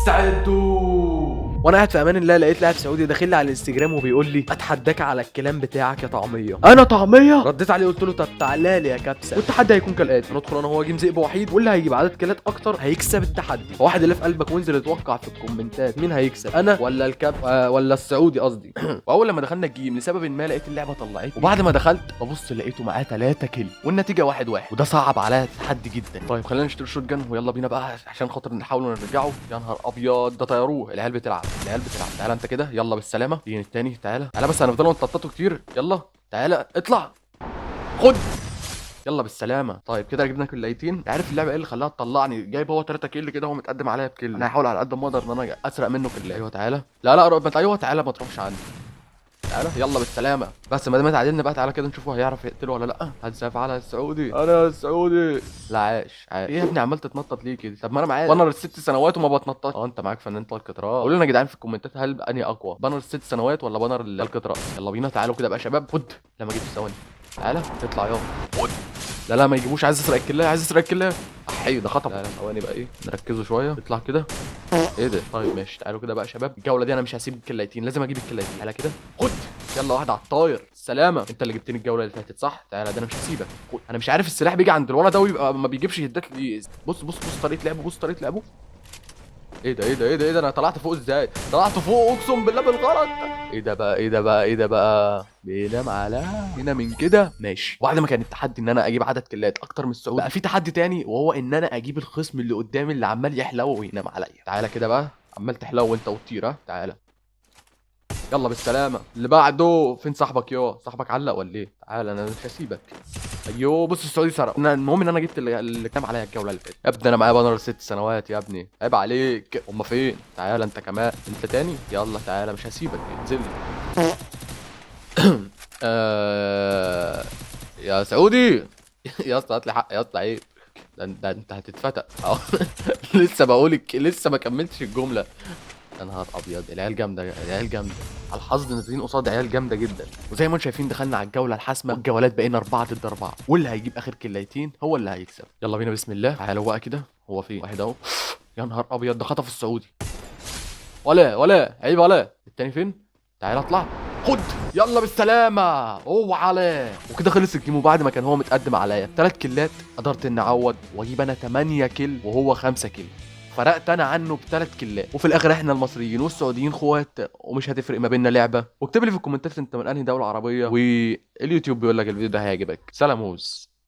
استعدوا. وانا قاعد في امان الله لقيت لاعب سعودي داخل لي على الانستجرام وبيقول لي اتحداك على الكلام بتاعك يا طعميه. انا طعميه؟ رديت عليه قلت له طب تعالى لي يا كبسه، والتحدي هيكون كالاتي: هندخل انا وهو جيم ذئب وحيد، واللي هيجيب عدد كيلات اكتر هيكسب التحدي. فواحد اللي في قلبك وانزل اتوقع في الكومنتات مين هيكسب، انا ولا ولا السعودي قصدي. واول لما دخلنا الجيم لسبب ما لقيت اللعبه طلعتني، وبعد ما دخلت ببص لقيته معاه 3 كيل والنتيجه 1-1، وده صعب عليا التحدي جدا. طيب خلينا نشتري شوت جن ويلا بينا بقى عشان خاطر نحاول نرجعه. يا نهار ابيض ده طيروه. العيال بتلعب تعالى انت كده يلا بالسلامه. تيجي التاني تعالى بس هنفضلوا نتنططوا كتير. يلا تعالى اطلع خد يلا بالسلامه. طيب كده جبنا كلايتين. عارف اللعبه ايه اللي خلاها تطلعني جايب هو 3 كيل كده، هو متقدم عليا بكيل. انا هحاول على قد ما اقدر ان انا اسرق منه كيل. ايوه تعالى لا ايوه تعالى ما تروحش عني. تعالى يلا بالسلامه. بس ما دام اتعادلنا بقى تعالى كده نشوفه هيعرف يقتله ولا لا. هتسافر على السعودي. انا السعودي. لا عاش ايه يا ابني عمال تتنطط ليه كده؟ طب ما انا معايا بانر ال6 سنوات وما بتنطط. انت معاك فنان طلق طراز. قولوا لنا يا جدعان في الكومنتات هل انهي اقوى، بانر ال6 سنوات ولا بانر طلق طراز؟ يلا بينا تعالوا كده بقى شباب. خد لما جبت ثواني تعالى اطلع يلا خد. لا ما يجيبوش. عايز اسرق الكلاه احي ده خطب. لا ثواني بقى ايه نركزوا شويه. اطلع كده. ايه ده؟ طيب ماشي تعالوا كده بقى شباب. الجوله دي انا مش هسيب الكلايتين، لازم اجيب الكلايتين. تعالى كده خد يلا واحده على الطاير. سلامه. انت اللي جبتني الجوله اللي فاتت صح؟ تعالى ده انا مش هسيبك. خد. انا مش عارف السلاح بيجي عند الولد ده ويبقى ما بيجيبش هدات ليه. بص طريقه لعبه. ايه ده انا طلعت فوق ازاي؟ طلعت فوق اقسم بالله بالغلط. ايه ده بقى بينام على هنا من كده. ماشي. وبعد ما كان التحدي ان انا اجيب عدد كلات اكتر من السعودي، بقى في تحدي تاني وهو ان انا اجيب الخصم اللي قدامي اللي عمال يحلو وينام عليا. تعالى كده بقى عمال تحلو وانت وتطير. ها تعالى يلا بالسلامه. اللي بعده فين صاحبك؟ صاحبك علق ولا ايه؟ تعالى انا مش هسيبك. ايوه بص السعودي سرق. المهم ان انا جبت اللي كان عليا الجوله اللي فاتت. يا ابني انا معايا بانر 6 سنوات يا ابني عيب عليك. هما فين؟ تعالى انت كمان انت تاني. يلا تعالى مش هسيبك انزل لي. يا سعودي. يا اسطى هات لي حق يا اسطى عيب. ده انت هتتفتق. لسه بقولك لسه ما كملتش الجمله. يا نهار ابيض العيال جامده على الحظ نازلين قصاد عيال جامده جدا. وزي ما انتم شايفين دخلنا على الجوله الحاسمه، والجولات بقينا 4 ضد 4، واللي هيجيب اخر كلايتين هو اللي هيكسب. يلا بينا بسم الله. تعالوا بقى كده. هو فين واحد اهو. يا نهار ابيض ده خطف السعودي. ولا عيب ولا التاني فين؟ تعالى اطلع خد يلا بالسلامه. اوعى عليه. وكده خلص الجيم. وبعد ما كان هو متقدم عليا 3 كيلات قدرت اني اعوض واجيب انا 8 كيل وهو 5 كيل. فرقت انا عنه ب3 كيلات. وفي الاخر احنا المصريين والسعوديين اخوات ومش هتفرق ما بيننا لعبه. واكتب لي في الكومنتات انت من انهي دوله عربيه، واليوتيوب بيقول لك الفيديو ده هيعجبك. سلاموز.